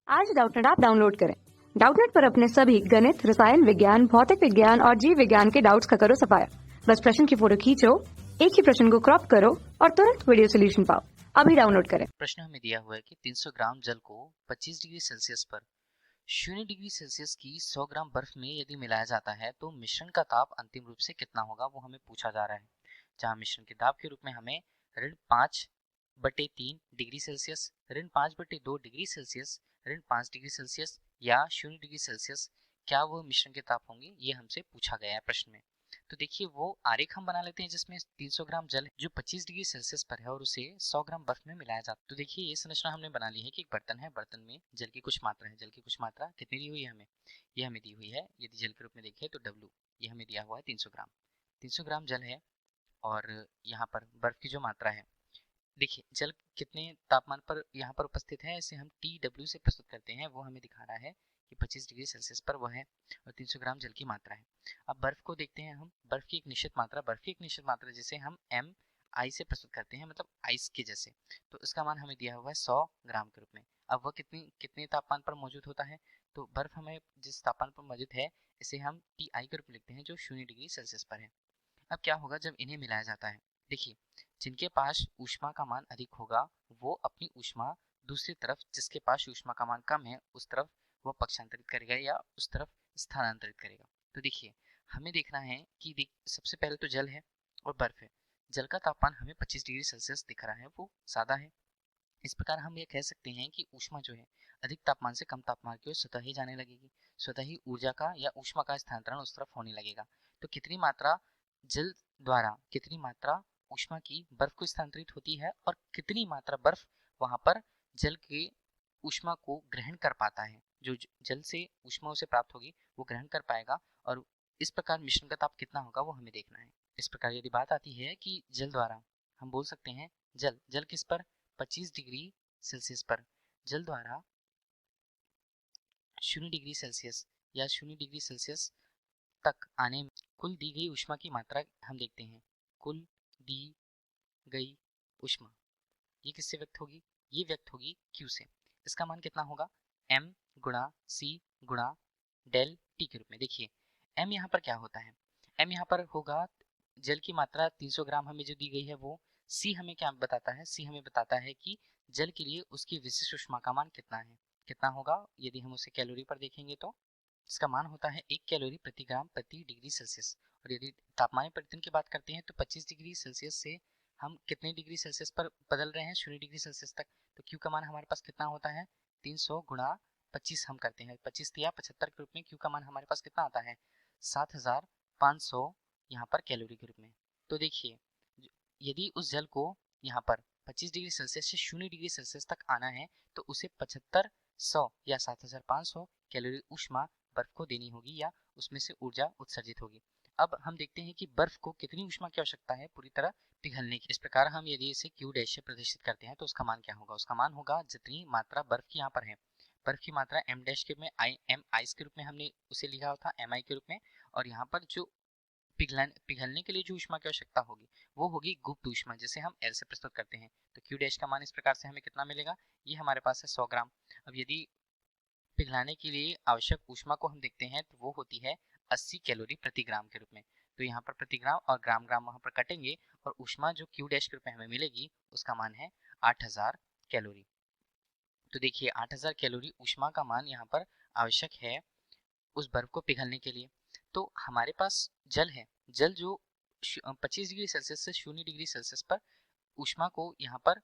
आज Doubtnut app download करें। Doubtnut पर अपने सभी गणित, रसायन विज्ञान, भौतिक विज्ञान और जीव विज्ञान के डाउट्स का करो सफाया। बस प्रश्न की फोटो खींचो, एक ही प्रश्न को क्रॉप करो और तुरंत वीडियो सोल्यूशन पाओ। अभी डाउनलोड करें। प्रश्न हमें दिया हुआ है कि 300 ग्राम जल को 25 डिग्री सेल्सियस पर 0 डिग्री सेल्सियस की 100 ग्राम बर्फ में यदि मिलाया जाता है तो मिश्रण का ताप अंतिम रूप से कितना होगा, वो हमें पूछा जा रहा है। जहाँ मिश्रण के ताप के रूप में हमें ऋण 5/3 डिग्री सेल्सियस, ऋण 5/2 डिग्री सेल्सियस, ऋण 5 डिग्री सेल्सियस या 0 डिग्री सेल्सियस क्या वो मिश्रण के ताप होंगे, ये हमसे पूछा गया है प्रश्न में। तो देखिए वो आरेख हम बना लेते हैं जिसमें 300 ग्राम जल जो 25 डिग्री सेल्सियस पर है और उसे 100 ग्राम बर्फ में मिलाया जाता है। तो देखिए ये संरचना हमने बना ली है कि एक बर्तन है, बर्तन में जल की कुछ मात्रा है। जल की कुछ मात्रा कितनी दी हुई है हमें, ये हमें दी हुई है। यदि जल के रूप में देखें तो W, ये हमें दिया हुआ है 300 ग्राम। 300 ग्राम जल है और यहाँ पर बर्फ की जो मात्रा है, देखिए जल कितने तापमान पर यहाँ पर उपस्थित है, इसे हम TW से प्रस्तुत करते हैं। वो हमें दिखा रहा है कि 25 डिग्री सेल्सियस पर वह है और 300 ग्राम जल की मात्रा है। अब बर्फ को देखते हैं हम। बर्फ की एक निश्चित मात्रा जिसे हम MI से प्रस्तुत करते हैं, मतलब आइस के जैसे। तो इसका मान हमें दिया हुआ है 100 ग्राम के रूप में। अब वह कितने तापमान पर मौजूद होता है, तो बर्फ हमें जिस तापमान पर मौजूद है इसे हम TI के रूप में लिखते हैं जो 0 डिग्री सेल्सियस पर है। अब क्या होगा जब इन्हें मिलाया जाता है, देखिए जिनके पास ऊष्मा का मान अधिक होगा वो अपनी ऊष्मा दूसरी तरफ, जिसके पास ऊष्मा का मान कम है उस तरफ वो पक्षांतरित करेगा या उस तरफ स्थानांतरित करेगा। तो देखिए हमें देखना है कि सबसे पहले तो जल है और बर्फ है। जल का तापमान हमें 25 डिग्री सेल्सियस दिख रहा है, वो ज़्यादा है। इस प्रकार हम ये कह सकते हैं कि ऊष्मा जो है अधिक तापमान से कम तापमान की ओर स्वतः ही जाने लगेगी। स्वतः ही ऊर्जा का या ऊष्मा का स्थानांतरण उस तरफ होने लगेगा। तो कितनी मात्रा ऊष्मा की बर्फ को स्थानांतरित होती है और कितनी मात्रा बर्फ वहां पर जल के ऊष्मा को ग्रहण कर पाता है, जो जल से ऊष्मा उसे प्राप्त होगी वो ग्रहण कर पाएगा। और इस प्रकार मिश्रण का ताप कितना होगा वो हमें देखना है। इस प्रकार यदि बात आती है कि जल द्वारा, हम बोल सकते हैं जल जल किस पर, 25 डिग्री सेल्सियस पर जल द्वारा 0 डिग्री सेल्सियस या 0 डिग्री सेल्सियस तक आने में कुल दी गई ऊष्मा की मात्रा हम देखते हैं। कुल दी गई ऊष्मा ये किससे व्यक्त होगी, ये व्यक्त होगी Q से। इसका मान कितना होगा, M गुणा C गुणा डेल T के रूप में। देखिए M यहाँ पर क्या होता है, M यहाँ पर होगा जल की मात्रा 300 ग्राम हमें जो दी गई है वो। C हमें क्या बताता है, C हमें बताता है कि जल के लिए उसकी विशिष्ट ऊष्मा का मान कितना है, कितना होगा। यदि हम उसे कैलोरी पर देखेंगे तो इसका मान होता है 1 कैलोरी प्रति ग्राम प्रति डिग्री सेल्सियस। और यदि तापमान परिवर्तन की बात करते हैं तो 25 डिग्री सेल्सियस से हम कितने डिग्री सेल्सियस पर बदल रहे हैं, 0 डिग्री सेल्सियस तक। तो Q का मान हमारे पास कितना होता है, 300 गुणा 25 हम करते हैं, 25 या 75 के रूप में Q का मान हमारे पास कितना आता है, 7500 यहाँ पर कैलोरी के रूप में। तो देखिए यदि उस जल को यहाँ पर 25 डिग्री सेल्सियस से 0 डिग्री सेल्सियस तक आना है तो उसे 7500 या 7500 कैलोरी ऊष्मा बर्फ को देनी होगी या उसमें से ऊर्जा उत्सर्जित होगी। अब हम देखते हैं कि बर्फ को कितनी ऊष्मा की आवश्यकता है पूरी तरह पिघलने की। इस प्रकार हम यदि इसे Q डैश से प्रदर्शित करते हैं तो उसका मान क्या होगा, उसका मान होगा जितनी मात्रा बर्फ की यहाँ पर है, बर्फ की मात्रा M डैश के में M आइस के रूप में हमने उसे लिखा था MI के रूप में, और यहाँ पर जो पिघलने के लिए जो ऊष्मा की आवश्यकता होगी वो होगी गुप्त ऊष्मा, जिसे हम L से प्रस्तुत करते हैं। तो Q डैश का मान इस प्रकार से हमें कितना मिलेगा, ये हमारे पास है 100 ग्राम। अब यदि पिघलाने के लिए आवश्यक ऊष्मा को हम देखते हैं तो वो होती है 80 कैलोरी प्रति ग्राम के रूप में। तो यहाँ पर प्रति ग्राम और ग्राम ग्राम वहाँ पर कटेंगे और ऊष्मा जो Q डैश के रूप में हमें मिलेगी उसका मान है 8000 कैलोरी। तो देखिए 8000 कैलोरी ऊष्मा का मान यहाँ पर आवश्यक है उस बर्फ को पिघलने के लिए। तो हमारे पास जल है, जल जो 25 डिग्री सेल्सियस से 0 डिग्री सेल्सियस पर ऊष्मा को यहाँ पर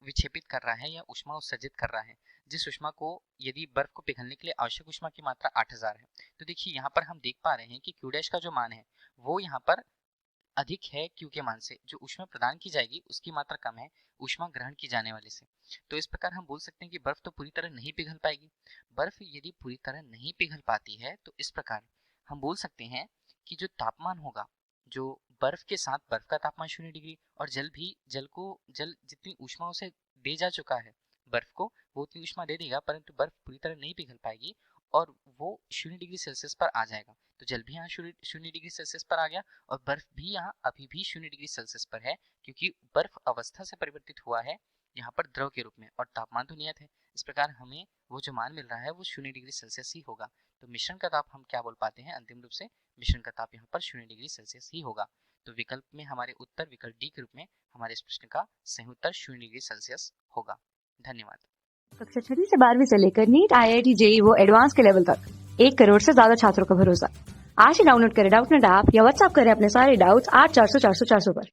विक्षेपित कर रहा है या ऊष्मा उत्सर्जित कर रहा है, जिस ऊष्मा को यदि बर्फ को पिघलने के लिए आवश्यक ऊष्मा की मात्रा 8000 है। तो देखिए यहाँ पर हम देख पा रहे हैं कि Q डैश का जो मान है वो यहाँ पर अधिक है Q के मान से। जो ऊष्मा प्रदान की जाएगी उसकी मात्रा कम है ऊष्मा ग्रहण की जाने वाले से। तो इस प्रकार हम बोल सकते हैं कि बर्फ तो पूरी तरह नहीं पिघल पाएगी। बर्फ यदि पूरी तरह नहीं पिघल पाती है तो इस प्रकार हम बोल सकते हैं कि जो तापमान होगा, जो बर्फ के साथ बर्फ का तापमान 0 डिग्री और जल जितनी ऊष्मा उसे दे जा चुका है बर्फ को वो उतनी ऊष्मा दे देगा, परंतु बर्फ पूरी तरह नहीं पिघल पाएगी और वो 0 डिग्री सेल्सियस पर आ जाएगा। तो जल भी यहाँ 0 डिग्री सेल्सियस पर आ गया और बर्फ भी यहाँ अभी भी 0 डिग्री सेल्सियस पर है, क्योंकि बर्फ अवस्था से परिवर्तित हुआ है यहाँ पर द्रव के रूप में और तापमान तो नियत है। इस प्रकार हमें वो जो मान मिल रहा है वो 0 डिग्री सेल्सियस ही होगा। तो मिश्रण का ताप हम क्या बोल पाते हैं अंतिम रूप से, मिश्रण का ताप यहाँ पर 0 डिग्री सेल्सियस ही होगा। तो विकल्प में हमारे उत्तर विकल्प डी के रूप में हमारे इस प्रश्न का सही उत्तर 0 डिग्री सेल्सियस होगा। धन्यवाद। कक्षा 6 से 12वीं से लेकर नीट, IIT, JEE वो एडवांस के लेवल तक 1 करोड़ से ज्यादा छात्रों का भरोसा। आज ही डाउनलोड करें डाउटनेट ऐप या व्हाट्सएप करें अपने सारे डाउट्स 8400 400 400 पर।